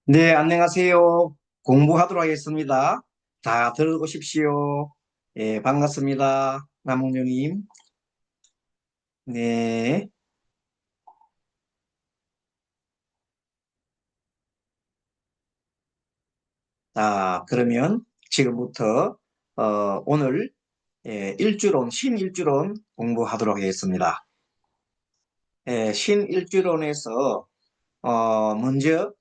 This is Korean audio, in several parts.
네, 안녕하세요. 공부하도록 하겠습니다. 다 들어오십시오. 예, 반갑습니다. 남홍룡님. 네. 자, 그러면 지금부터, 오늘, 일주론, 신일주론 공부하도록 하겠습니다. 신일주론에서, 먼저,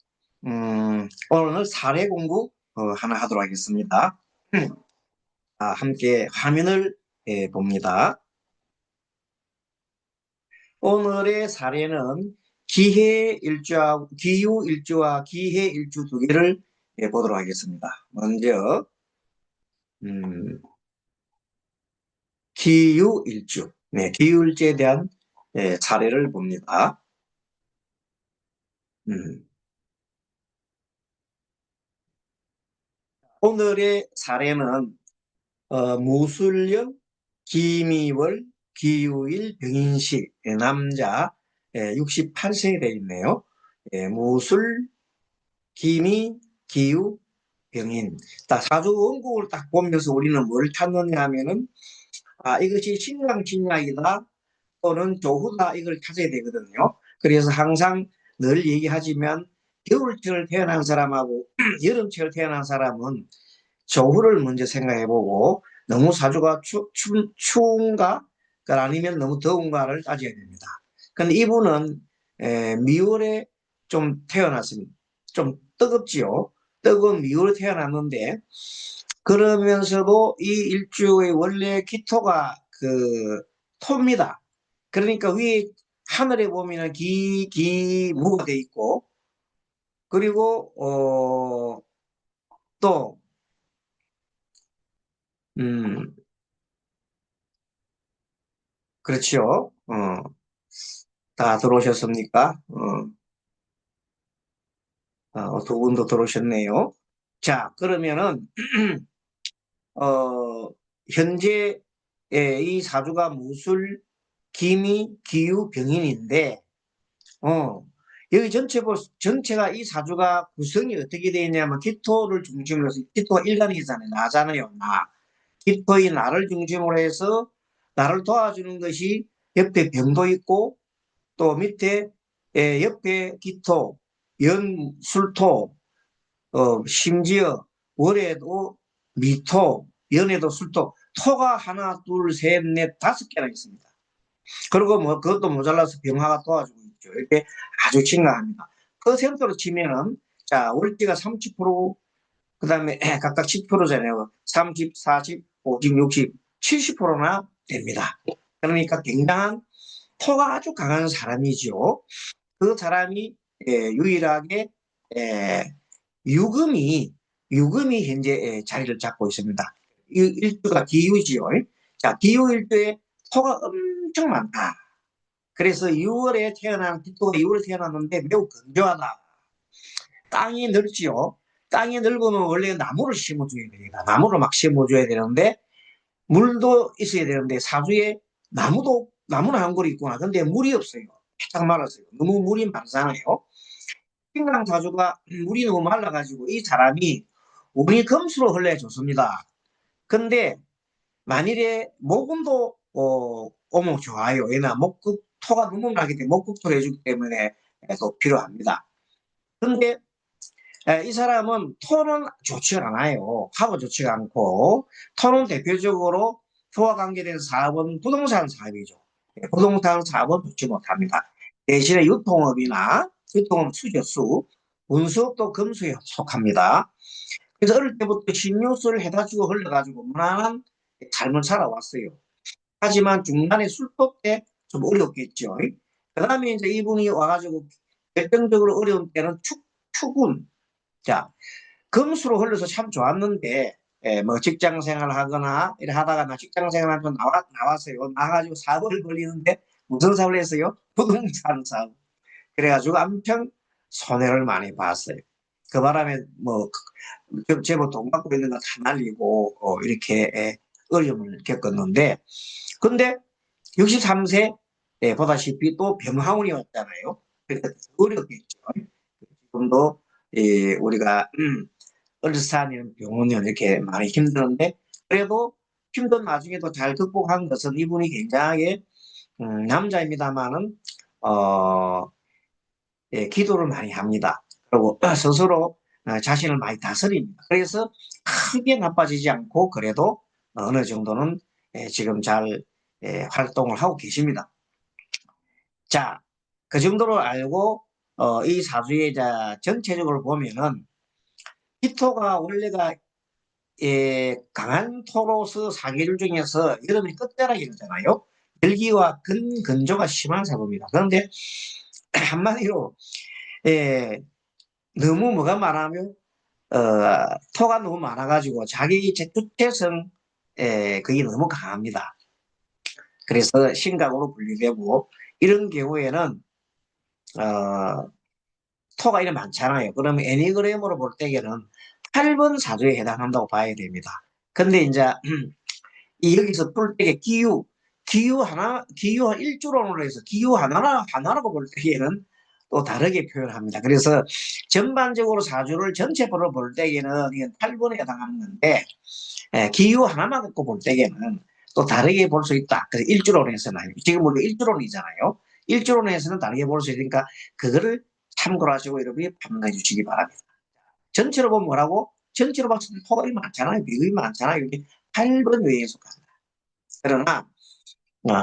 오늘 사례 공부, 하나 하도록 하겠습니다. 함께 화면을, 봅니다. 오늘의 사례는 기후일주와 기해일주 두 개를 보도록 하겠습니다. 먼저 음, 기후일주, 네, 기후일주에 대한 사례를 봅니다. 음, 오늘의 사례는 무술령 김이월 기후일 병인시 남자 68세에 되어 있네요. 무술 김이 기후 병인. 딱 사주 원국을 딱 보면서 우리는 뭘 찾느냐 하면은, 이것이 신랑 신약이다 또는 조후다 이걸 찾아야 되거든요. 그래서 항상 늘 얘기하지만 겨울철 태어난 사람하고 여름철 태어난 사람은 조후를 먼저 생각해보고 너무 사주가 추운가 아니면 너무 더운가를 따져야 됩니다. 근데 이분은 미월에 좀 태어났습니다. 좀 뜨겁지요. 뜨거운 미월에 태어났는데 그러면서도 이 일주의 원래 기토가 토입니다. 그러니까 위에 하늘에 보면 무가 돼 있고 그리고 또 음, 그렇죠. 다 들어오셨습니까? 두 분도 들어오셨네요. 자, 그러면은 어, 현재 이 사주가 무술, 기미, 기유, 병인인데 어, 여기 전체가 이 사주가 구성이 어떻게 되어 있냐면 기토를 중심으로 해서 기토가 일간이잖아요. 나잖아요. 나. 기토의 나를 중심으로 해서 나를 도와주는 것이 옆에 병도 있고 또 밑에 옆에 기토, 연, 술토, 심지어 월에도 미토, 연에도 술토, 토가 하나, 둘, 셋, 넷, 다섯 개나 있습니다. 그리고 뭐 그것도 모자라서 병화가 도와주고 있죠. 이렇게 아주 심각합니다. 그 센터로 치면은 자 월지가 30%, 그다음에 각각 10%잖아요. 30, 40, 50, 60, 70%나 됩니다. 그러니까 굉장한 토가 아주 강한 사람이죠. 그 사람이 유일하게 에, 유금이 유금이 현재 자리를 잡고 있습니다. 일주가 기후지요. 자, 기후일주에 토가 엄청 많다. 그래서 6월에 태어난 기토가 6월에 태어났는데 매우 건조하다. 땅이 넓지요. 땅이 넓으면 원래 나무를 심어줘야 됩니다. 나무를 막 심어줘야 되는데 물도 있어야 되는데 사주에 나무는 한 그루 있구나. 근데 물이 없어요. 딱 말았어요. 너무 물이 많잖아요. 신강 사주가 물이 너무 말라가지고 이 사람이 운이 금수로 흘러줬습니다. 근데 만일에 목금도 오면 좋아요. 왜냐 목금 토가 너무 나기 때문에 목금토를 해주기 때문에 또 필요합니다. 근데 이 사람은 토는 좋지가 않아요. 하고 좋지가 않고 토는 대표적으로 토와 관계된 사업은 부동산 사업이죠. 부동산 사업은 좋지 못합니다. 대신에 유통업 수저수, 운수업도 금수에 속합니다. 그래서 어릴 때부터 신유수를 해다 주고 흘러가지고 무난한 삶을 살아왔어요. 하지만 중간에 술법 때 좀 어렵겠죠. 그 다음에 이제 이분이 와가지고 결정적으로 어려운 때는 축운. 자, 금수로 흘러서 참 좋았는데, 뭐 직장 생활 하거나 이래 하다가 나 직장 생활 하고 나왔어요. 나가지고 사업을 벌리는데 무슨 사업을 했어요? 부동산 사업. 그래가지고 엄청 손해를 많이 봤어요. 그 바람에 뭐 제법 돈 받고 있는 거 다 날리고 이렇게 어려움을 겪었는데 근데 63세 보다시피 또 병화운이 왔잖아요. 그러니까 어렵겠죠. 지금도 우리가 을사님 병원이 이렇게 많이 힘드는데 그래도 힘든 와중에도 잘 극복한 것은 이분이 굉장히 남자입니다만은 어, 기도를 많이 합니다. 그리고 스스로 자신을 많이 다스립니다. 그래서 크게 나빠지지 않고 그래도 어느 정도는 지금 잘 활동을 하고 계십니다. 자, 그 정도로 알고 이 사주의 전체적으로 보면은 기토가 원래가 강한 토로서 사계절 중에서 여름이 끝자락이잖아요. 열기와 건조가 심한 사주입니다. 그런데 한마디로 너무 뭐가 많으면 어, 토가 너무 많아가지고 자기 주체성 그게 너무 강합니다. 그래서 신각으로 분류되고 이런 경우에는 어, 토가 이렇게 많잖아요. 그러면 애니그램으로 볼 때에는 8번 사주에 해당한다고 봐야 됩니다. 근데 이제 이 여기서 볼 때에 기후 일주론으로 해서 기후 하나라고 볼 때에는 또 다르게 표현합니다. 그래서 전반적으로 사주를 전체적으로 볼 때에는 이건 8번에 해당하는데 기후 하나만 갖고 볼 때에는 또 다르게 볼 수 있다. 그래서 일주론에서는 지금 우리 일주론이잖아요. 일주론에서는 다르게 볼 수 있으니까 그거를 참고로 하시고 여러분이 판단해 주시기 바랍니다. 전체로 보면 뭐라고? 전체로 봤을 때 토가 많잖아요. 비급이 많잖아요. 이게 8번 외에 속합니다. 그러나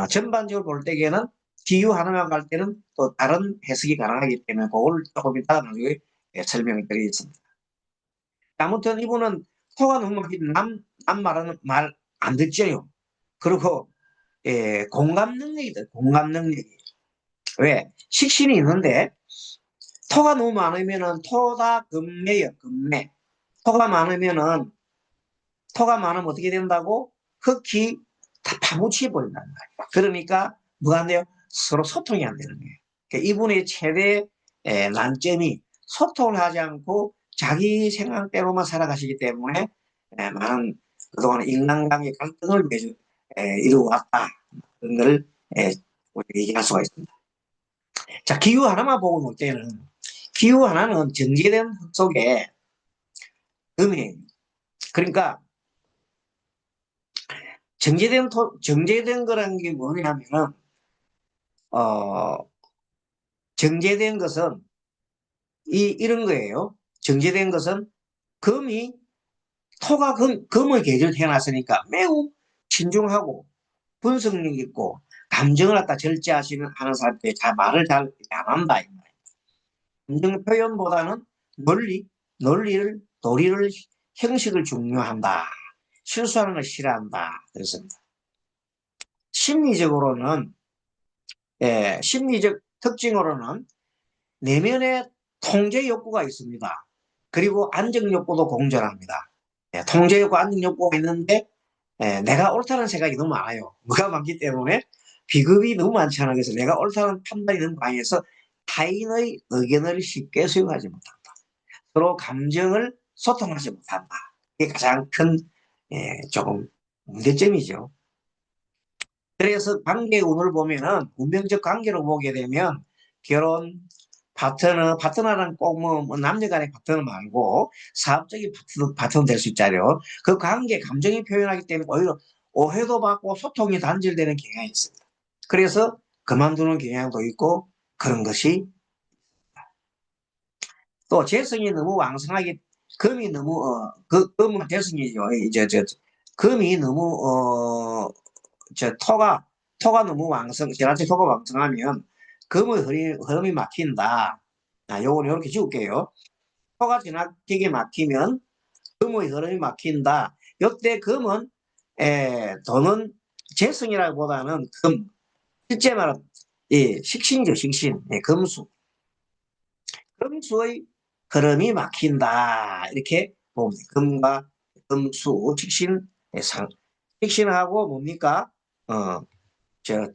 전반적으로 볼 때에는 기후 하나만 갈 때는 또 다른 해석이 가능하기 때문에 그걸 조금 이따가 나중에 설명을 드리겠습니다. 아무튼 이분은 토가 너무 남 말하는 말 안 듣죠요. 그리고 공감 능력이다. 공감 능력이. 왜? 식신이 있는데 토가 너무 많으면은 토다 금매요. 금매. 토가 많으면은 토가 많으면 어떻게 된다고? 흙이 다 파묻혀 버린단 말이에요. 그러니까 뭐가 안 돼요? 서로 소통이 안 되는 거예요. 그러니까 이분의 최대 난점이 소통을 하지 않고 자기 생각대로만 살아가시기 때문에 많은 그동안 인간관계 갈등을 매주 이루어왔다. 그런 걸 우리가 얘기할 수가 있습니다. 자, 기후 하나만 보고 볼 때는 기후 하나는 정제된 흙 속에 금이 그러니까 정제된 거라는 게 뭐냐면은, 어, 정제된 것은, 이런 거예요. 정제된 것은, 금이, 토가 금의 계절 태어났으니까 매우 신중하고, 분석력 있고, 감정을 갖다 절제하시는 하는 사람들이 잘 말을 잘 안 한다. 감정 표현보다는 논리를, 도리를, 형식을 중요한다. 실수하는 걸 싫어한다. 그렇습니다. 심리적으로는 심리적 특징으로는 내면의 통제 욕구가 있습니다. 그리고 안정 욕구도 공존합니다. 통제 욕구, 안정 욕구가 있는데 내가 옳다는 생각이 너무 많아요. 뭐가 많기 때문에 비급이 너무 많잖아요. 그래서 내가 옳다는 판단이 너무 강해서 타인의 의견을 쉽게 수용하지 못한다. 서로 감정을 소통하지 못한다. 이게 가장 큰 조금 문제점이죠. 그래서 관계 운을 보면은 운명적 관계로 보게 되면 결혼, 파트너는 꼭 뭐 남녀 간의 파트너 말고 사업적인 파트너 될 수 있잖아요. 그 관계, 감정이 표현하기 때문에 오히려 오해도 받고 소통이 단절되는 경향이 있습니다. 그래서 그만두는 경향도 있고 그런 것이 또 재성이 너무 왕성하게 금이 너무 금은 재성이죠. 이제 금이 너무 토가 너무 지나치 토가 왕성하면 금의 흐름이 막힌다. 요건 이렇게 지울게요. 토가 지나치게 막히면 금의 흐름이 막힌다. 이때 금은 돈은 재성이라기보다는 실제 말은 식신이죠, 식신. 금수. 금수의 흐름이 막힌다. 이렇게 봅니다. 금과 금수, 식신하고 뭡니까? 어, 저,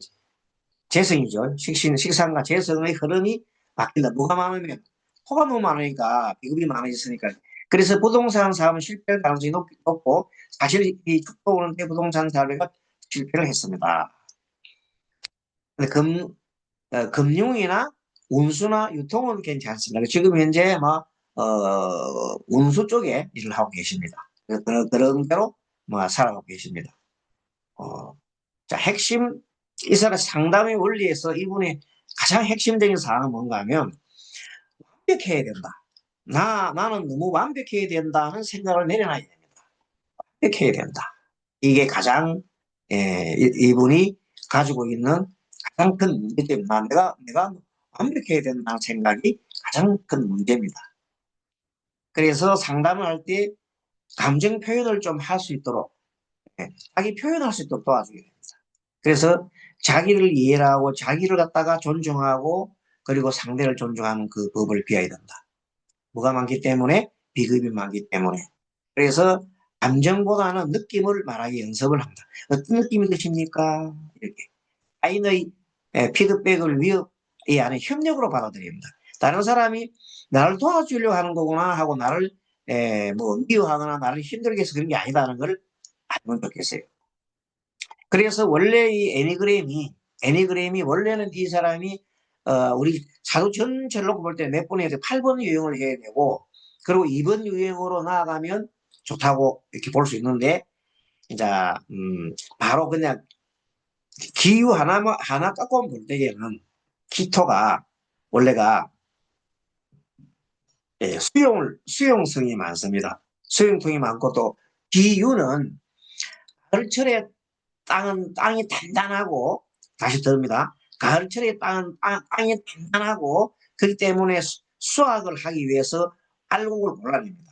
재성이죠. 식상과 재성의 흐름이 바뀐다. 뭐가 많으면 토가 너무 많으니까 비급이 많아졌으니까. 그래서 부동산 사업은 실패할 가능성이 높고 사실 이 축도 오는데 부동산 사업가 실패를 했습니다. 근데 금융이나 운수나 유통은 괜찮습니다. 지금 현재 뭐 운수 쪽에 일을 하고 계십니다. 그런 대로 뭐 살아가고 계십니다. 자, 이 사람 상담의 원리에서 이분의 가장 핵심적인 사항은 뭔가 하면 완벽해야 된다. 나는 너무 완벽해야 된다는 생각을 내려놔야 됩니다. 완벽해야 된다. 이게 가장, 이분이 가지고 있는 가장 큰 문제점이다. 내가 완벽해야 된다는 생각이 가장 큰 문제입니다. 그래서 상담을 할 때 감정 표현을 좀 할 수 있도록, 자기 표현할 수 있도록 도와주게 됩니다. 그래서 자기를 이해하고 자기를 갖다가 존중하고 그리고 상대를 존중하는 그 법을 배워야 된다. 뭐가 많기 때문에 비급이 많기 때문에. 그래서 감정보다는 느낌을 말하기 연습을 합니다. 어떤 느낌이 드십니까? 이렇게. 아이의 피드백을 이 안에 협력으로 받아들입니다. 다른 사람이 나를 도와주려고 하는 거구나 하고 나를 뭐 미워하거나 나를 힘들게 해서 그런 게 아니다는 걸 알면 좋겠어요. 그래서 원래 이 애니그램이 원래는 이 사람이 우리 사주 전체를 놓고 볼 때 몇 번에 8번 유형을 해야 되고 그리고 2번 유형으로 나아가면 좋다고 이렇게 볼 수 있는데 이제 바로 그냥 기후 하나 갖고 볼 때에는 기토가 원래가 수용성이 많습니다. 수용성이 많고 또 기유는 가을철에 땅이 단단하고 다시 들읍니다. 가을철에 땅이 단단하고 그렇기 때문에 수확을 하기 위해서 알곡을 골라냅니다.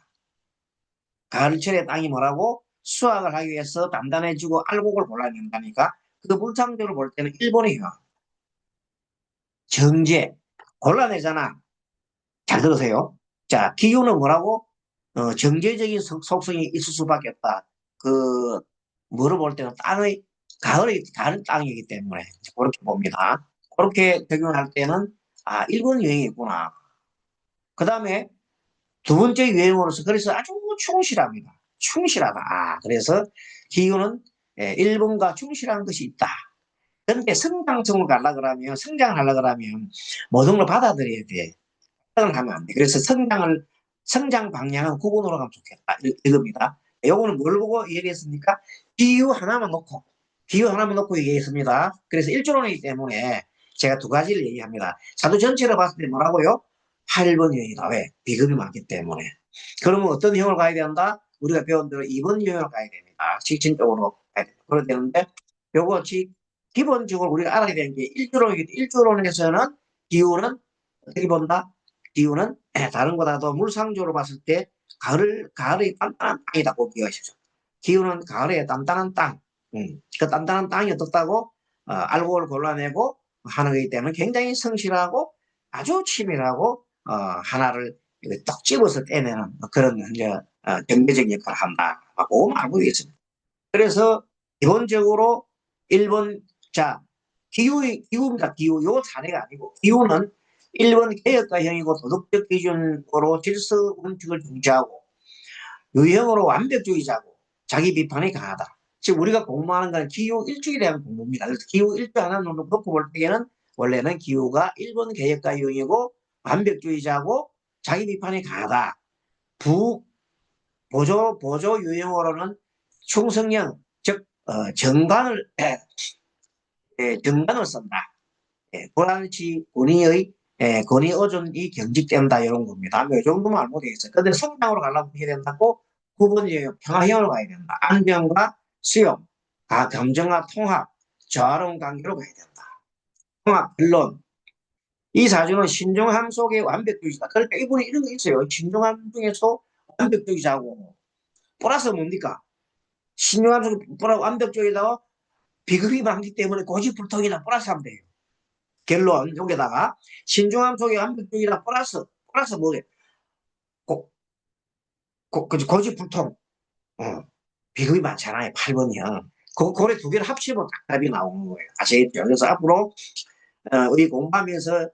가을철에 땅이 뭐라고 수확을 하기 위해서 단단해지고 알곡을 골라낸다니까 그 물상적으로 볼 때는 일본이에요. 정제 골라내잖아. 잘 들으세요. 자, 기후는 뭐라고? 정제적인 속성이 있을 수밖에 없다. 뭐를 볼 때는 가을 땅이기 때문에 그렇게 봅니다. 그렇게 적용할 때는 일본 유행이 있구나. 그 다음에 두 번째 유행으로서 그래서 아주 충실합니다. 충실하다. 그래서 기후는 일본과 충실한 것이 있다. 그런데 성장성을 가려 그러면 성장을 하려 그러면 모든 걸 받아들여야 돼. 성장을 하면 안 돼. 그래서 성장 방향은 구분으로 가면 좋겠다. 이겁니다. 요거는 뭘 보고 얘기했습니까? 기후 하나만 놓고 얘기했습니다. 그래서 일조론이기 때문에 제가 두 가지를 얘기합니다. 사도 전체로 봤을 때 뭐라고요? 8번 유형이다. 왜? 비급이 많기 때문에. 그러면 어떤 형을 가야 된다? 우리가 배운 대로 2번 유형을 가야 됩니다. 직진적으로 가야 됩니다. 그래야 되는데 요거 기본적으로 우리가 알아야 되는 게 일조론에서는 기후는 어떻게 본다? 기후는 다른 거다도 물상적으로 봤을 때 가을의 단단한 땅이다 고 비교하십시오. 기후는 가을의 단단한 땅, 그 단단한 땅이 어떻다고 알곡을 골라내고 하는 거기 때문에 굉장히 성실하고 아주 치밀하고 하나를 딱 집어서 떼내는 그런 이제 경제적 역할을 한다고 알고 있습니다. 그래서 기본적으로 일본 자 기후입니다. 기후 요 사례가 아니고 기후는 일본 개혁가형이고 도덕적 기준으로 질서 원칙을 중시하고 유형으로 완벽주의자고 자기 비판이 강하다. 즉 우리가 공부하는 건 기후 일주에 대한 공부입니다. 그래서 기후 일주 하나 놓고 볼 때에는 원래는 기후가 일본 개혁가형이고 완벽주의자고 자기 비판이 강하다. 보조 유형으로는 충성형 즉 정관을 쓴다. 불안치 권위 의존이 경직된다 이런 겁니다. 이 정도만 알고 되겠어요. 근데 성장으로 가려면 어떻게 된다고? 9번이에요. 평화형으로 가야 된다. 안정과 수용, 감정과 통합, 조화로운 관계로 가야 된다. 통합, 변론. 이 사주는 신중함 속의 완벽주의자. 그러니까 이분이 이런 거 있어요. 신중함 중에서 완벽주의자고. 플러스 뭡니까? 신중함 속에 완벽주의자와 비극이 많기 때문에 고집불통이나 플러스 하면 돼요. 결론 여기다가 신중함 속에 완벽주의라 플러스 뭐예요? 고집불통 비극이 많잖아요. 8번이요. 고래 두 개를 합치면 답이 나오는 거예요. 아시겠죠? 그래서 앞으로 우리 공부하면서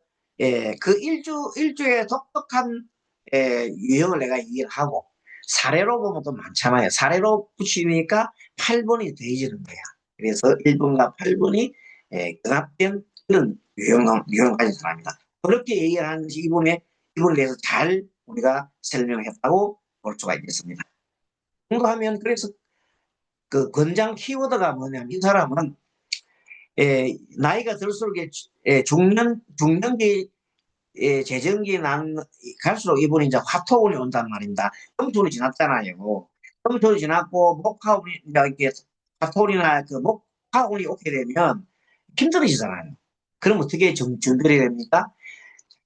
그 일주의 독특한 유형을 내가 이해를 하고 사례로 보면 또 많잖아요. 사례로 붙이니까 8번이 되어지는 거야. 그래서 1번과 8번이 결합된 그런 유형을 가진 사람이다. 그렇게 얘기를 하는 것이 이분에 대해서 잘 우리가 설명했다고 볼 수가 있겠습니다. 공부하면 그래서 그 권장 키워드가 뭐냐면 이 사람은 나이가 들수록 중년기 재정기 난 갈수록 이분이 이제 화토운이 온단 말입니다. 금토운이 지났잖아요. 금토운이 지났고 목화운이 이렇게 화토운이나 그 목화운이 오게 되면 힘들어지잖아요. 그럼 어떻게 정들이 됩니까?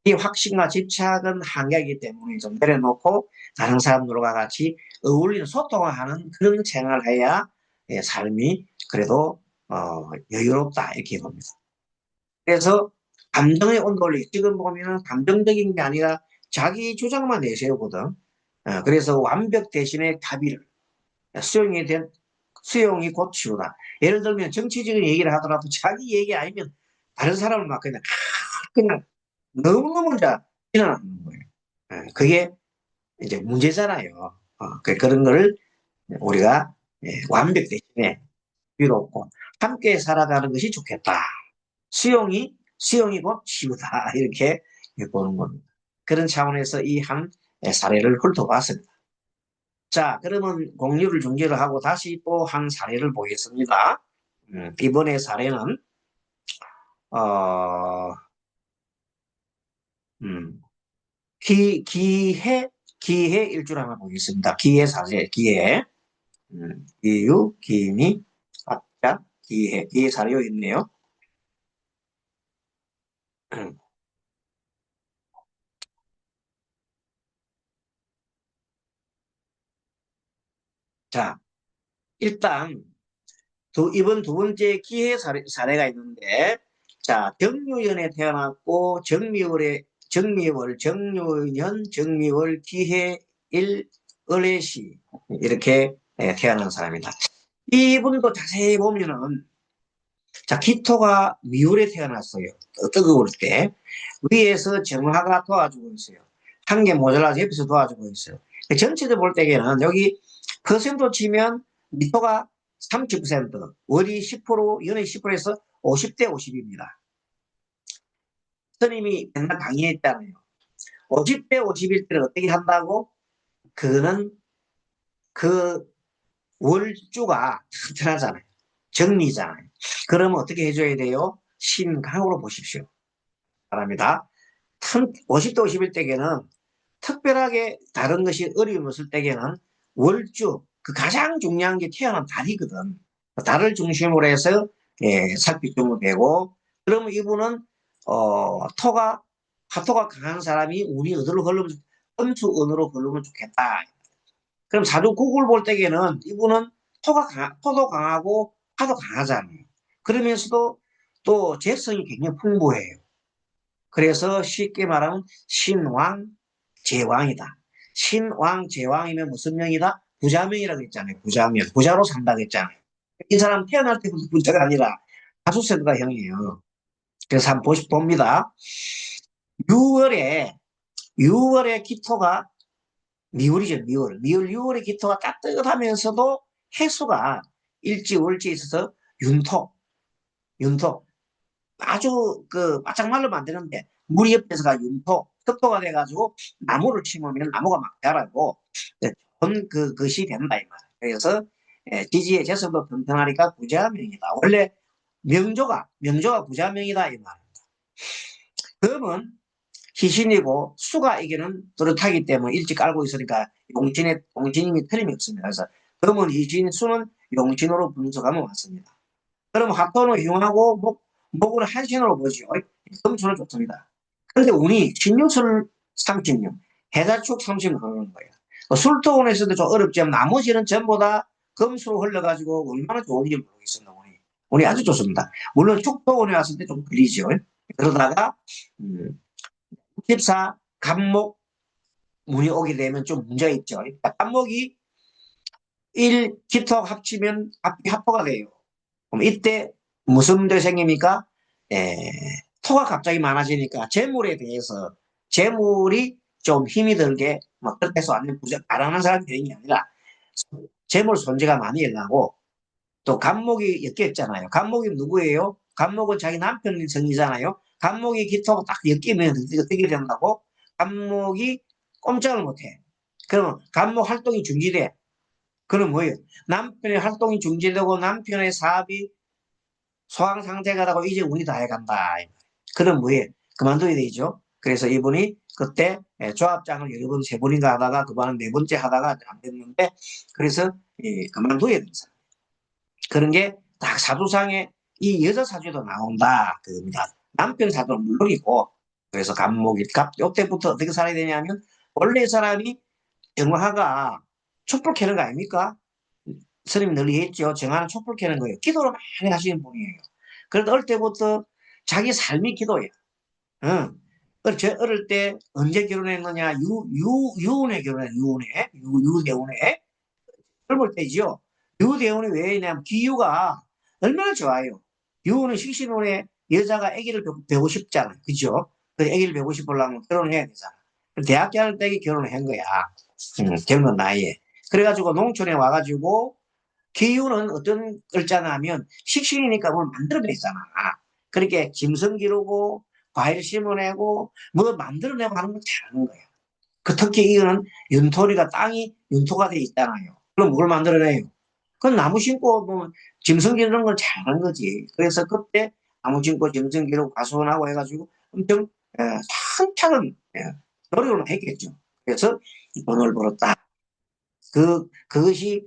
이 확신과 집착은 한계이기 때문에 좀 내려놓고 다른 사람들과 같이 어울리는 소통하는 그런 생활을 해야 삶이 그래도 여유롭다 이렇게 봅니다. 그래서 감정의 온도를 지금 보면은 감정적인 게 아니라 자기 주장만 내세우거든. 그래서 완벽 대신에 합의를 수용이 곧 치유다. 예를 들면 정치적인 얘기를 하더라도 자기 얘기 아니면 다른 사람을 막 그냥 너무너무 이제 일어나는 거예요. 그게 이제 문제잖아요. 그런 거를 우리가 완벽 대신에 위롭고 함께 살아가는 것이 좋겠다. 수용이고 치유다. 이렇게 보는 겁니다. 그런 차원에서 이 한 사례를 훑어봤습니다. 자, 그러면 공유를 중지를 하고 다시 또 한 사례를 보겠습니다. 이번에 사례는, 어, 음, 기해 일주를 하나 보겠습니다. 기해 사례, 기해. 기유, 기미, 합작, 기해 사례가 있네요. 자, 일단, 이번 두 번째 기해 사례가 있는데, 자, 정유연에 태어났고, 정유년, 정미월, 기해일, 을해시, 이렇게 태어난 사람이다. 이분도 자세히 보면은, 자, 기토가 미울에 태어났어요. 뜨거울 때. 위에서 정화가 도와주고 있어요. 한 개 모자라서 옆에서 도와주고 있어요. 전체적으로 볼 때에는 여기 퍼센트 치면 미토가 30%, 월이 10%, 연이 10%에서 50대 50입니다. 스님이 맨날 강의했잖아요. 50대 50일 때는 어떻게 한다고? 그는 그 월주가 튼튼하잖아요. 정리잖아요. 그러면 어떻게 해줘야 돼요? 신강으로 보십시오. 바랍니다. 50대 50일 때에는 특별하게 다른 것이 어려움이 없을 때에는 월주, 그 가장 중요한 게 태어난 달이거든. 달을 중심으로 해서 살피주면 되고, 그러면 이분은 화토가 강한 사람이 운이 어디로 흐르면 음수 운으로 흐르면 좋겠다. 그럼 사주 국을 볼 때에는 이분은 토도 강하고 화도 강하잖아요. 그러면서도 또 재성이 굉장히 풍부해요. 그래서 쉽게 말하면 신왕, 제왕이다. 신왕, 제왕이면 무슨 명이다? 부자명이라고 했잖아요. 부자명. 부자로 산다고 했잖아요. 이 사람 태어날 때부터 부자가 아니라 다수세대가 형이에요. 그래서 한번 봅니다. 6월에, 6월에 기토가 미월이죠, 미월. 미월 6월에 기토가 따뜻하면서도 해수가 일지월지에 있어서 윤토. 아주 바짝 말로 만드는데 물이 옆에서가 습도가 돼가지고 나무를 심으면 나무가 막 자라고 좋은 것이 된다 이 말이에요. 그래서 지지의 재성도 튼튼하니까 부자명이다. 원래 명조가 부자명이다 이 말입니다. 금은 희신이고 수가 이게는 뚜렷하기 때문에 일찍 알고 있으니까 용신임이 틀림이 없습니다. 그래서 금은 희신, 수는 용신으로 분석하면 맞습니다. 그럼 합돈을 이용하고 목을 한신으로 보죠. 금수는 좋습니다. 그런데 운이 신유술 30년, 해달축 30년 흐르는 거예요. 술토운에서도 좀 어렵지만 나머지는 전부 다 금수로 흘러가지고 얼마나 좋은지 모르겠습니다. 운이 아주 좋습니다. 물론 축토운에 왔을 때 좀 걸리죠. 그러다가 14 간목 운이 오게 되면 좀 문제가 있죠. 간목이 1 기토 합치면 합포가 돼요. 그럼 이때 무슨 문제가 생깁니까? 토가 갑자기 많아지니까 재물이 좀 힘이 들게 막 그렇게 해서 완전 가난한 사람이 되는 게 아니라 재물 손재가 많이 일어나고 또 간목이 엮였잖아요. 간목이 누구예요? 간목은 자기 남편 성이잖아요. 간목이 기토가 딱 엮이면 어떻게 된다고? 간목이 꼼짝을 못해. 그러면 간목 활동이 중지돼. 그럼 뭐예요? 남편의 활동이 중지되고 남편의 사업이 소강 상태가 라고 이제 운이 다 해간다. 그럼 뭐예요? 그만둬야 되죠. 그래서 이분이 그때 조합장을 여러 번, 세 번인가 하다가 그번은 네 번째 하다가 안 됐는데 그래서 그만둬야 된다. 그런 게 딱 사주상에 이 여자 사주에도 나온다. 그겁니다. 남편 사주는 물론이고 그래서 간목이 요때부터 어떻게 살아야 되냐면 원래 사람이 정화가 촛불 켜는 거 아닙니까? 스님이 늘 얘기했죠. 정화는 촛불 켜는 거예요. 기도를 많이 하시는 분이에요. 그래도 어릴 때부터 자기 삶이 기도예요. 응. 어릴 때 언제 결혼했느냐? 유운에 결혼해, 유운에. 유대운에. 젊을 때지요. 유대운이 왜 있냐면 기유가 얼마나 좋아요. 유운은 식신운에 여자가 아기를 배우고 싶잖아. 그죠? 그 아기를 배우고 싶으려면 결혼을 해야 되잖아. 대학교 다닐 때 결혼을 한 거야. 젊은 나이에. 그래가지고 농촌에 와가지고 기후는 어떤 글자냐면 식신이니까 뭘 만들어내잖아. 그렇게 짐승 기르고 과일 심어내고 뭐 만들어내고 하는 걸 잘하는 거야. 그 특히 이거는 윤토리가 땅이 윤토가 돼 있잖아요. 그럼 뭘 만들어내요? 그건 나무 심고 뭐 짐승 기르는 걸 잘하는 거지. 그래서 그때 나무 심고 짐승 기르고 가수원하고 해가지고 엄청 한창은 노력을 했겠죠. 그래서 돈을 벌었다. 그것이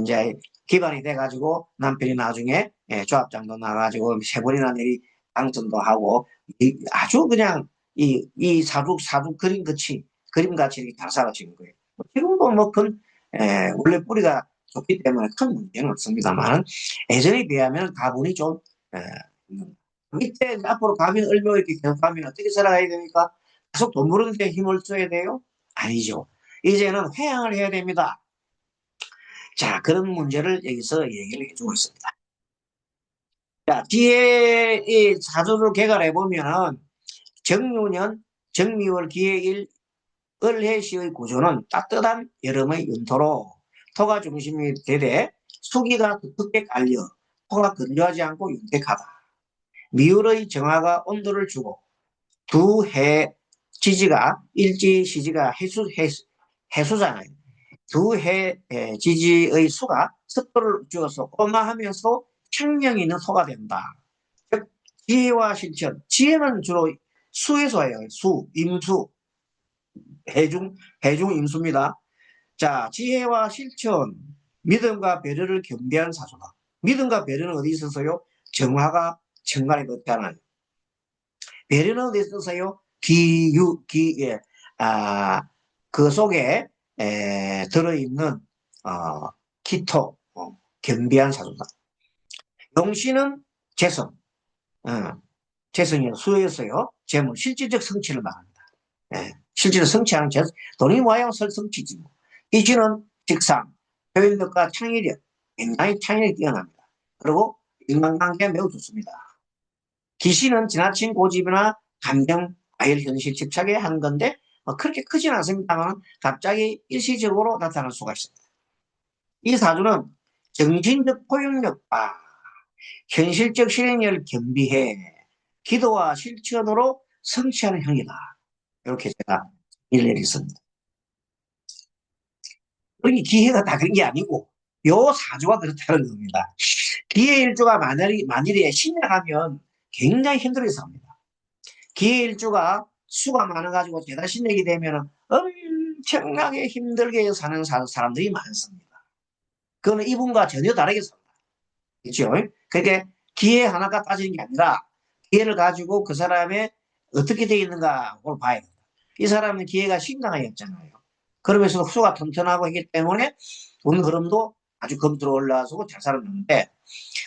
이제 기반이 돼가지고 남편이 나중에 조합장도 나가지고 세 번이나 내리 당선도 하고 아주 그냥 이 사주 그림같이 이렇게 잘 살아지는 거예요. 지금도 뭐 원래 뿌리가 좋기 때문에 큰 문제는 없습니다만 예전에 비하면 가문이 좀 에, 밑에 앞으로 가면 얼마 이렇게 계속 가면 어떻게 살아가야 됩니까? 계속 돈 버는 데 힘을 써야 돼요? 아니죠. 이제는 회양을 해야 됩니다. 자, 그런 문제를 여기서 얘기를 해주고 있습니다. 자, 뒤에 이 사주를 개괄해 보면은 정유년, 정미월, 기해일, 을해시의 구조는 따뜻한 여름의 윤토로 토가 중심이 되되 수기가 두텁게 깔려 토가 건조하지 않고 윤택하다. 미울의 정화가 온도를 주고 두 해 지지가 일지 시지가 해수잖아요. 두 해 지지의 수가 습도를 주어서 온화하면서 청명이 있는 소가 된다. 즉 지혜와 실천. 지혜는 주로 수에서 해요. 수, 임수, 해중 임수입니다. 자, 지혜와 실천, 믿음과 배려를 겸비한 사조다. 믿음과 배려는 어디 있어서요? 정화가 정관에 넣잖아요. 배려는 어디 있어서요? 예, 아, 그 속에 들어있는 기토, 겸비한 사조다. 용신은 재성, 어, 재성이 수에서요. 재물, 실질적 성취를 말합니다. 실제로 성취하는 돈이 모양 성취지. 뭐. 이지는 직상, 표현력과 창의력, 굉장히 창의력이 뛰어납니다. 그리고 인간관계가 매우 좋습니다. 기신은 지나친 고집이나 감정, 과열, 현실 집착에 한 건데 그렇게 크진 않습니다만 갑자기 일시적으로 나타날 수가 있습니다. 이 사주는 정신적 포용력과 현실적 실행력을 겸비해 기도와 실천으로 성취하는 형이다. 이렇게 제가 일내렸습니다. 그러니 기회가 다 그런 게 아니고 요 사주가 그렇다는 겁니다. 기회 일주가 만일에 신약하면 굉장히 힘들어서 합니다. 기회 일주가 수가 많아가지고 죄다 신약이 되면 엄청나게 힘들게 사는 사람들이 많습니다. 그거는 이분과 전혀 다르게 삽니다. 그렇죠? 그게 기회 하나가 따지는 게 아니라 기회를 가지고 그 사람의 어떻게 되어 있는가를 봐야 된다. 이 사람은 기회가 신강하였잖아요. 그러면서 수가 튼튼하고 하기 때문에 돈 흐름도 아주 검토로 올라서고 잘 살았는데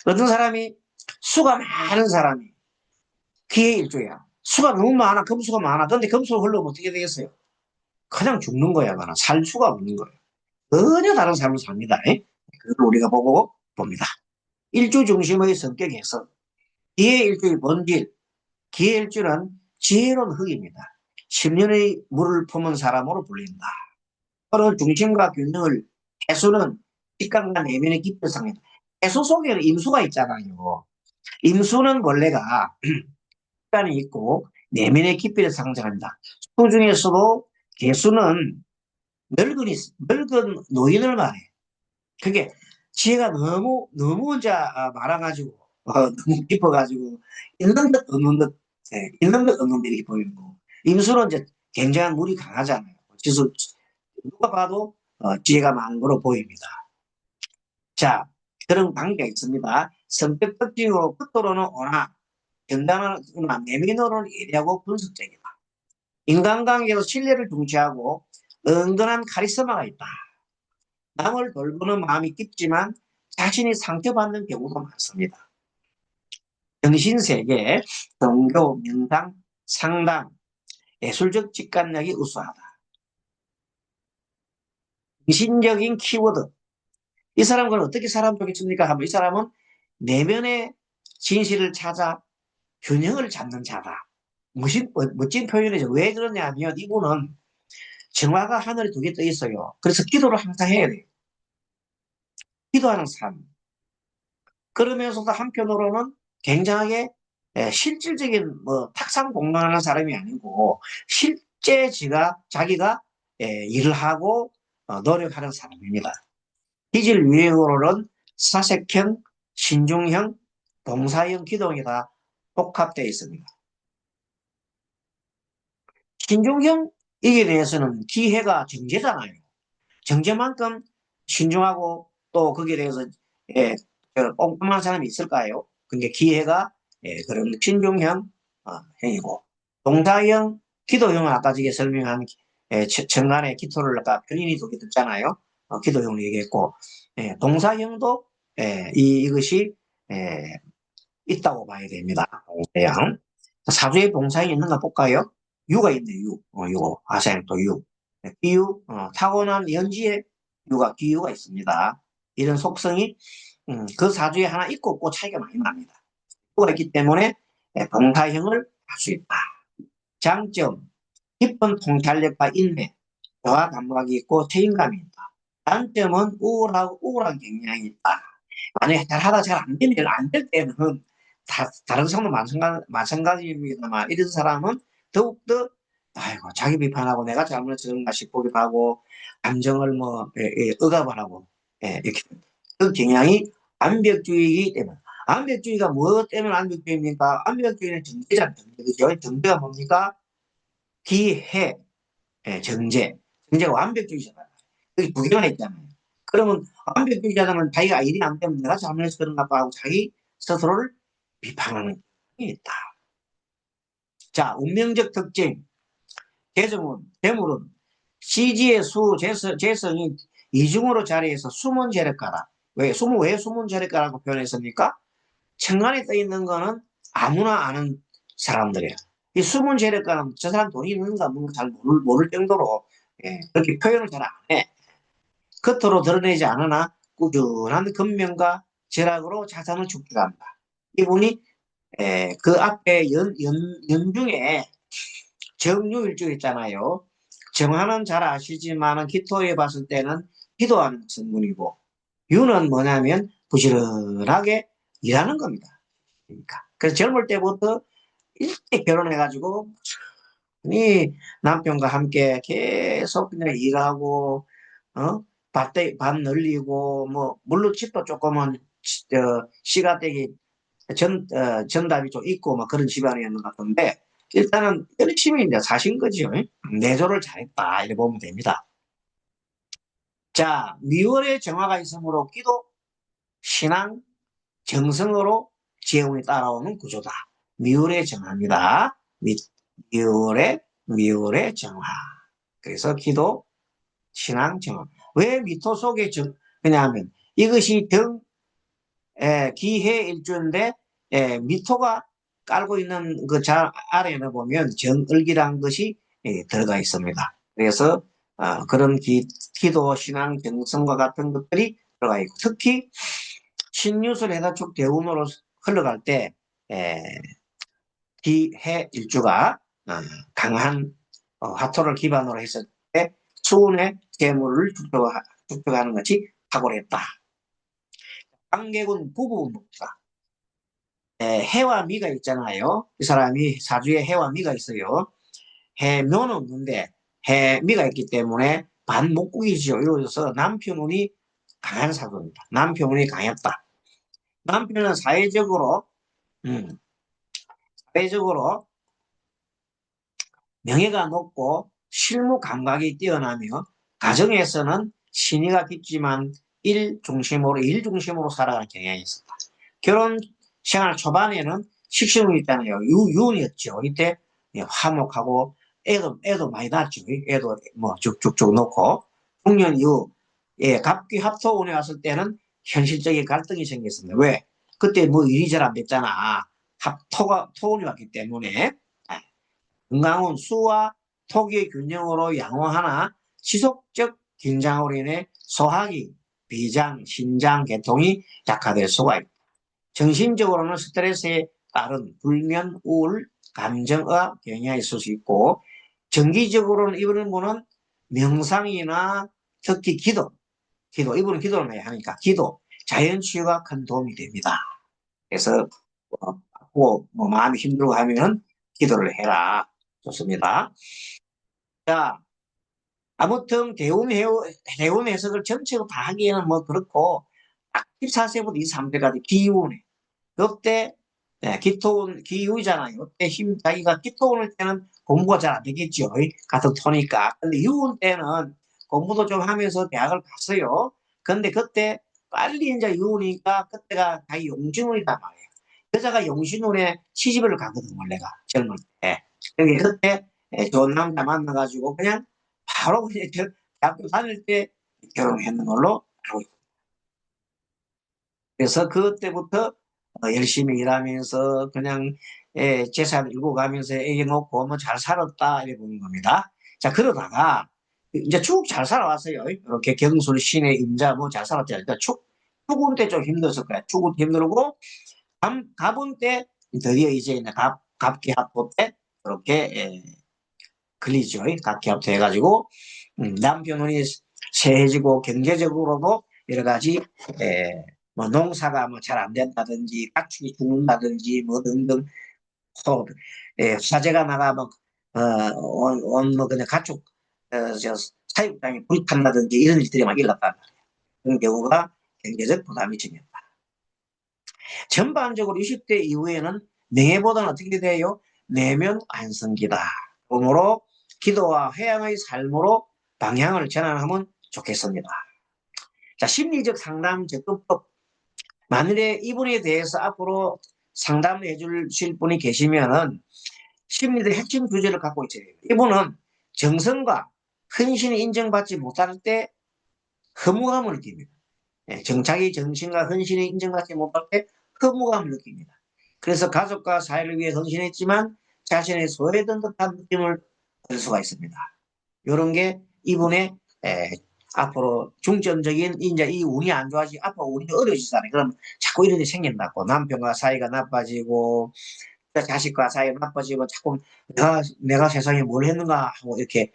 어떤 사람이 수가 많은 사람이 기회 일조야. 수가 너무 많아. 금수가 많아. 그런데 금수가 흘러면 어떻게 되겠어요? 그냥 죽는 거야. 그냥 살 수가 없는 거예요. 전혀 다른 삶을 삽니다. 그걸 우리가 보고 봅니다. 일주 중심의 성격에서 기회 일주의 본질, 기회 일주는 지혜로운 흙입니다. 10년의 물을 품은 사람으로 불린다. 서로 중심과 균형을 해수는 직감과 내면의 깊이를 상해다. 해수 속에는 임수가 있잖아요. 임수는 원래가 시간이 있고 내면의 깊이를 상징합니다. 수 중에서도 개수는 늙은 노인을 말해. 그게 지혜가 너무 이제 많아가지고, 너무 깊어가지고, 있는 듯 없는 듯, 있는 듯 없는 듯 이렇게 보이고, 임수는 이제 굉장한 물이 강하잖아요. 지수, 누가 봐도 지혜가 많은 걸로 보입니다. 자, 그런 관계가 있습니다. 성격 특징으로 끝으로는 오나, 견단하거나 내면으로는 예리하고 분석적이다. 인간관계에서 신뢰를 중시하고 은근한 카리스마가 있다. 남을 돌보는 마음이 깊지만 자신이 상처받는 경우가 많습니다. 정신세계, 종교, 명상, 상담, 예술적 직관력이 우수하다. 정신적인 키워드. 이 사람은 어떻게 사람 좋겠습니까? 하면 이 사람은 내면의 진실을 찾아 균형을 잡는 자다. 멋진 표현이죠. 왜 그러냐면 이분은 정화가 하늘에 두 개 떠 있어요. 그래서 기도를 항상 해야 돼요. 기도하는 삶. 그러면서도 한편으로는 굉장하게 실질적인 뭐 탁상 공론하는 사람이 아니고 실제 자기가 일을 하고 노력하는 사람입니다. 기질 유형으로는 사색형, 신중형, 동사형 기동이 다 복합되어 있습니다. 신중형이게 대해서는 기회가 정제잖아요. 정제만큼 신중하고 또 거기에 대해서 예, 꼼꼼한 사람이 있을까요? 그게 기회가 그런 신중형 형이고 동사형, 기도형은 아까 저게 설명한 천간의 기토를 아까 편인이 두개 듣잖아요. 기도형을 얘기했고 동사형도 이것이 있다고 봐야 됩니다. 동사형. 사주에 동사형이 있는가 볼까요? 유가 있네요. 유. 아사형 또 유. 기유, 타고난 연지에 기유가 있습니다. 이런 속성이 그 사주에 하나 있고 없고 차이가 많이 납니다. 유가 있기 때문에 동사형을 할 수 있다. 장점, 깊은 통찰력과 인내, 대화 감각이 있고 책임감이 있다. 단점은 우울한 경향이 있다. 만약에 잘하다 잘 안 되면 안 될 때는 다른 사람도 마찬가지입니다만 이런 사람은 더욱더 아이고 자기 비판하고 내가 잘못했는가 싶기도 하고 감정을 억압을 하고 이렇게 그 경향이 완벽주의이기 때문에 완벽주의가 무엇 때문에 완벽주의입니까? 완벽주의는 정제잖아요. 그죠? 정제가 뭡니까? 기해, 정제가 완벽주의잖아요. 여기 두 개나 있잖아요. 그러면 완벽주의자는 자기가 일이 안 되면 내가 잘못해서 그런가 봐 하고 자기 스스로를 비판하는 게 있다. 자, 운명적 특징. 대물은 CG의 재성이 이중으로 자리해서 숨은 재력가다. 왜 숨은 재력가라고 표현했습니까? 천간에 떠 있는 거는 아무나 아는 사람들이에요. 이 숨은 재력가는 저 사람 돈이 있는가 뭔가 잘 모를 정도로 그렇게 표현을 잘 안 해. 겉으로 드러내지 않으나 꾸준한 근면과 절약으로 자산을 축적한다. 이분이 그 앞에 연중에 정유일주 있잖아요. 정화는 잘 아시지만 기토에 봤을 때는 기도하는 성분이고 유는 뭐냐면 부지런하게 일하는 겁니다. 그러니까. 그래서 젊을 때부터 일찍 결혼해가지고 이 남편과 함께 계속 그냥 일하고 밭 늘리고 뭐 물론 집도 조금은 시가댁이 전답이 좀 있고 뭐 그런 집안이었는 것 같은데 일단은 열심히 이제 사신 거죠. 내조를 잘했다 이렇게 보면 됩니다. 자, 미월의 정화가 있으므로 기도, 신앙, 정성으로 재운이 따라오는 구조다. 미월의 정화입니다. 미월의 정화. 그래서 기도, 신앙, 정화. 왜 미토 속에 그냐면 이것이 기해일주인데 미토가 깔고 있는 그 아래에 보면 정을기란 것이 들어가 있습니다. 그래서 그런 기도, 신앙, 정성과 같은 것들이 들어가 있고 특히 신유술 해가축 대운으로 흘러갈 때 기해일주가 강한 화토를 기반으로 했을 때 수운의 재물을 축적하는 것이 탁월했다. 관객은 부부입니다. 해와 미가 있잖아요. 이 사람이 사주에 해와 미가 있어요. 해묘는 없는데 해미가 있기 때문에 반목국이죠. 이루어져서 남편 운이 강한 사주입니다. 남편 운이 강했다. 남편은 음, 사회적으로 명예가 높고 실무 감각이 뛰어나며 가정에서는 신의가 깊지만 일 중심으로 살아가는 경향이 있었다. 결혼 생활 초반에는 식신운이 있잖아요. 유운이었죠. 이때 화목하고 애도 많이 낳았죠. 애도 뭐 쭉쭉쭉 놓고 중년 이후 갑귀 합토운에 왔을 때는 현실적인 갈등이 생겼습니다. 왜? 그때 뭐 일이 잘 안 됐잖아. 토운이 왔기 때문에 건강운 수와 토기의 균형으로 양호하나 지속적 긴장으로 인해 소화기, 비장, 신장, 계통이 약화될 수가 있다. 정신적으로는 스트레스에 따른 불면, 우울, 감정의 영향이 있을 수 있고 정기적으로는 이런 분은 명상이나 특히 이분은 기도를 많이 하니까 기도, 자연치유가 큰 도움이 됩니다. 그래서 마음이 힘들고 하면 기도를 해라. 좋습니다. 자, 아무튼 대운 해석을 전체로 다 하기에는 뭐 그렇고 딱 14세부터 23세까지 기운에 그때 기토운 기우잖아요. 그때 자기가 기토운일 때는 공부가 잘 안 되겠죠. 같은 토니까. 근데 유운 때는 공부도 좀 하면서 대학을 갔어요. 근데 그때 빨리 이제 유운이니까 그때가 자기 용신운이단 말이에요. 여자가 용신운에 시집을 가거든 원래가 젊을 때. 그러니까 그때 좋은 남자 만나가지고 그냥 바로 그냥 대학교 다닐 때 결혼했는 걸로 알고 있어요. 그래서 그때부터 열심히 일하면서 그냥 재산 일고 가면서 애기 놓고 뭐 잘 살았다 이래 보는 겁니다. 자 그러다가 이제 쭉 잘 살아왔어요. 이렇게 경술 신의 임자 뭐 잘 살았잖아요. 그러니까 축운 때 좀 힘들었을 거야. 축운 힘들고 갑운 때 드디어 이제 갑기합도 때 그렇게 걸리죠. 각기합도 해가지고 남편이 세해지고 경제적으로도 여러 가지 뭐 농사가 뭐 잘 안 된다든지 가축이 죽는다든지 뭐 등등 화재가 나가면 뭐 그냥 가축 저 사육장이 불탄다든지 이런 일들이 막 일어났단 말이에요. 그런 경우가 경제적 부담이 생겼다. 전반적으로 20대 이후에는 명예보다는 어떻게 돼요? 내면 안성기다. 그러므로 기도와 회양의 삶으로 방향을 전환하면 좋겠습니다. 자, 심리적 상담 접근법. 만일에 이분에 대해서 앞으로 상담해 주실 분이 계시면은 심리적 핵심 주제를 갖고 있어요. 이분은 정성과 헌신이 인정받지 못할 때 허무감을 느낍니다. 정착이 정신과 헌신이 인정받지 못할 때 허무감을 느낍니다. 그래서 가족과 사회를 위해 헌신했지만 자신의 소외된 듯한 느낌을 얻을 수가 있습니다. 이런 게 이분의 앞으로 중점적인 이제 이 운이 안 좋아지고 앞으로 운이 어려지잖아요. 그럼 자꾸 이런 일이 생긴다고 남편과 사이가 나빠지고 자식과 사이가 나빠지고 자꾸 내가 세상에 뭘 했는가 하고 이렇게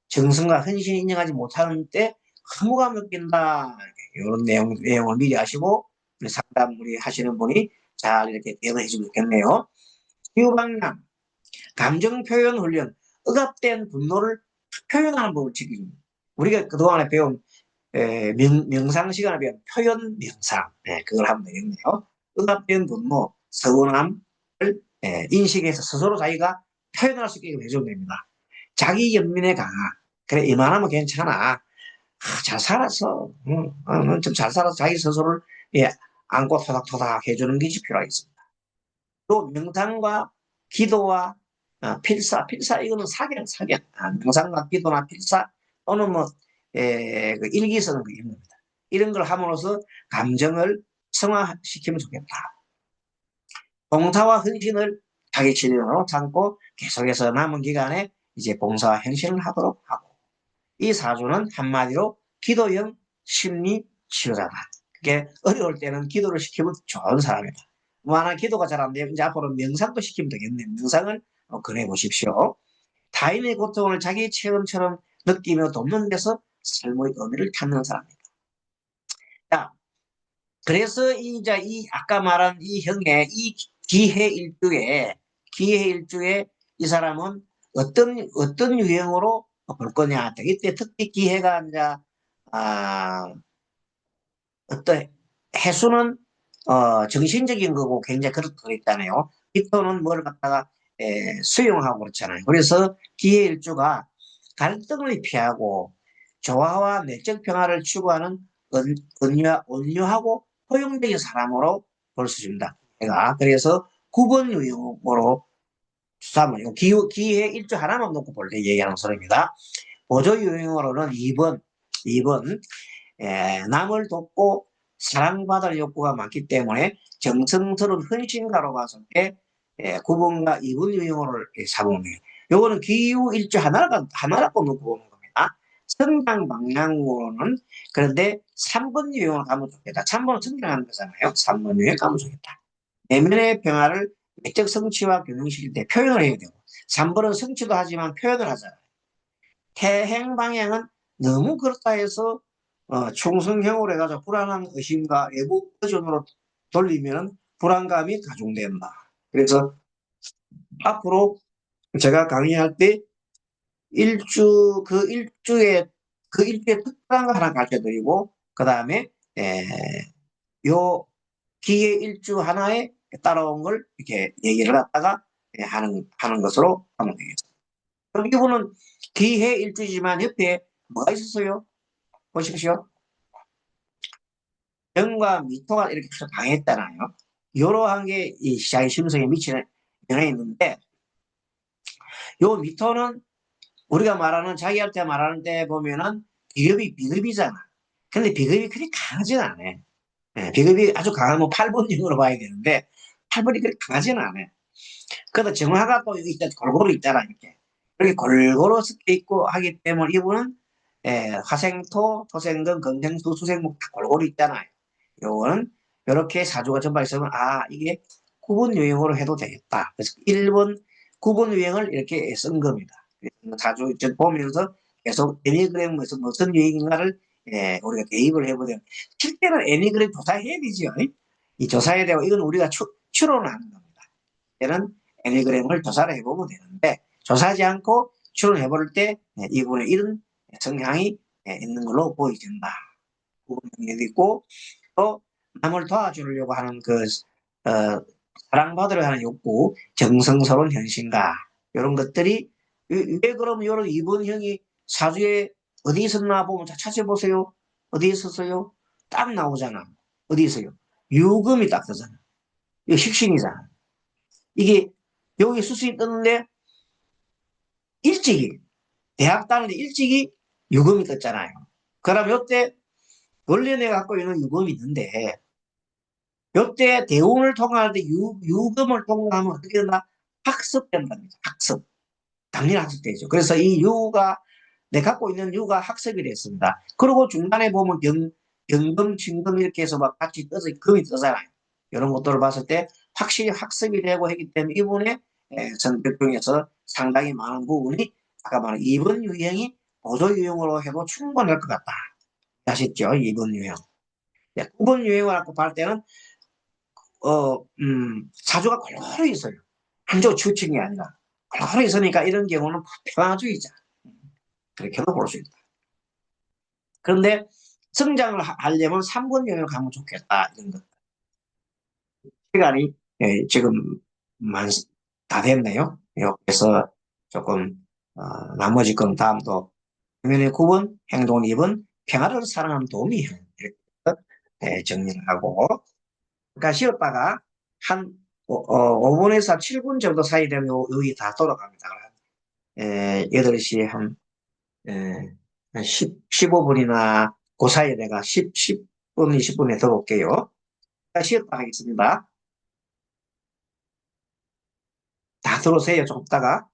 정성과 헌신이 인정하지 못하는 때 허무감 느낀다. 이런 내용을 미리 아시고 상담 우리 하시는 분이 잘 이렇게 대응해 주면 좋겠네요. 유방남 감정 표현 훈련 억압된 분노를 표현하는 법을 지키줍니다. 우리가 그동안에 배운 명상 시간에 배운 표현 명상 그걸 하면 되겠네요. 억압된 분노, 서운함을 인식해서 스스로 자기가 표현할 수 있게 해주면 됩니다. 자기 연민의 강화. 그래 이만하면 괜찮아. 잘 살았어. 좀 잘 살아서 자기 스스로를 안고 토닥토닥 해주는 것이 필요하겠습니다. 또 명상과 기도와 필사 이거는 사견. 명상과 기도나 필사 또는 뭐 그 일기 쓰는 거 이런 겁니다. 이런 걸 함으로써 감정을 성화시키면 좋겠다. 봉사와 헌신을 자기 진리로 삼고 계속해서 남은 기간에 이제 봉사와 헌신을 하도록 하고 이 사주는 한마디로 기도형 심리 치료자다. 그게 어려울 때는 기도를 시키면 좋은 사람이다. 만약 기도가 잘 안 되면 이제 앞으로 명상도 시키면 되겠네요. 명상을 권해 보십시오. 타인의 고통을 자기 체험처럼 느끼며 돕는 데서 삶의 의미를 찾는 사람입니다. 자, 그래서 이제 이 아까 말한 이 형의 이 기해 일주에 이 사람은 어떤 유형으로 볼 거냐. 이때 특히 기해가 이제, 아, 어떤 해수는 정신적인 거고 굉장히 그렇잖아요. 기토는 뭘 갖다가 수용하고 그렇잖아요. 그래서 기해일주가 갈등을 피하고 조화와 내적 평화를 추구하는 온유하고 포용적인 사람으로 볼 수 있습니다. 제가 그래서 9번 유형으로 수사하면 기해 일주 하나만 놓고 볼 때 얘기하는 소리입니다. 보조 유형으로는 2번 남을 돕고 사랑받을 욕구가 많기 때문에 정성스러운 헌신가로 봤을 때 9번과 2번 유형으로 잡으면 돼요. 요거는 기후 일주 하나라고 놓고 보는 겁니다. 성장 방향으로는 그런데 3번 유형을 가면 좋겠다. 3번은 성장하는 거잖아요. 3번 유형 가면 좋겠다. 내면의 평화를 내적 성취와 균형시킬 때 표현을 해야 되고 3번은 성취도 하지만 표현을 하잖아요. 태행 방향은 너무 그렇다 해서 충성형으로 해가지고 불안한 의심과 외부 의존으로 돌리면 불안감이 가중된다. 그래서 앞으로 제가 강의할 때 그 일주의 특별한 거 하나 가르쳐 드리고, 그 다음에, 요 기회 일주 하나에 따라온 걸 이렇게 얘기를 갖다가 하는 것으로 하면 되겠습니다. 이분은 기회 일주지만 옆에 뭐가 있었어요? 보십시오. 병과 미토가 이렇게 강했잖아요. 이러한 게 이 시장의 심성에 미치는 영향이 있는데, 요 미토는 우리가 말하는 자기한테 말하는 때 보면은 비급이잖아. 근데 비급이 그리 강하진 않아. 비급이 아주 강하면 8번형으로 봐야 되는데 8번이 그리 강하진 않아. 그래도 정화가 또 여기 있다 골고루 있잖아 이렇게. 이렇게 골고루 섞여 있고 하기 때문에 이분은 화생토, 토생금, 금생수, 수생목 다 골고루 있잖아요. 요거는 이렇게 사주가 전반 있으면 이게 구분 유형으로 해도 되겠다. 그래서 1번 구분 유형을 이렇게 쓴 겁니다. 사주 보면서 계속 애니그램에서 무슨 유형인가를 우리가 대입을 해보면 실제는 애니그램 조사해야 되죠. 이 조사해야 되고 이건 우리가 추론을 하는 겁니다. 얘는 애니그램을 조사를 해보면 되는데 조사하지 않고 추론해 볼 때 이분의 이런 성향이 있는 걸로 보여진다. 부분이 있고 또 남을 도와주려고 하는 사랑받으려 하는 욕구, 정성스러운 현신가 이런 것들이 왜 그럼 이런 이분형이 사주에 어디 있었나 보면 찾아보세요. 어디 있었어요? 딱 나오잖아. 어디 있어요? 유금이 딱 뜨잖아. 이거 식신이잖아. 이게 여기 수술이 떴는데 일찍이 대학 다니는데 일찍이 유금이 떴잖아요. 그럼 이때 원래 내가 갖고 있는 유금이 있는데 이때 대운을 통과할 때 유금을 통과하면 어떻게 된다? 학습된답니다. 학습. 당연히 학습되죠. 그래서 이 유가 내가 갖고 있는 유가 학습이 됐습니다. 그리고 중간에 보면 경금, 진금 이렇게 해서 막 같이 떠서 금이 뜨잖아요. 이런 것들을 봤을 때 확실히 학습이 되고 했기 때문에 이분의 성격 중에서 상당히 많은 부분이 아까 말한 2번 유형이 보조 유형으로 해도 충분할 것 같다. 아셨죠? 2번 유형. 9번 유형을 갖고 볼 때는 사주가 골고루 있어요. 한쪽 주층이 아니라. 골고루 있으니까 이런 경우는 평화주의자. 그렇게도 볼 수 있다. 그런데 성장을 하려면 3번 유형을 가면 좋겠다. 이런 것. 시간이 지금 다 됐네요. 그래서 조금 나머지 건 다음도 표면의 9번, 행동 2번, 평화를 사랑하는 도움이 이렇게 정리를 하고 그러니까 쉬었다가 한 5분에서 7분 정도 사이 되면 여기 다 돌아갑니다. 8시 한 15분이나 그 사이에 내가 10분, 20분에 들어올게요. 쉬었다 하겠습니다. 다 들어오세요, 좀 있다가.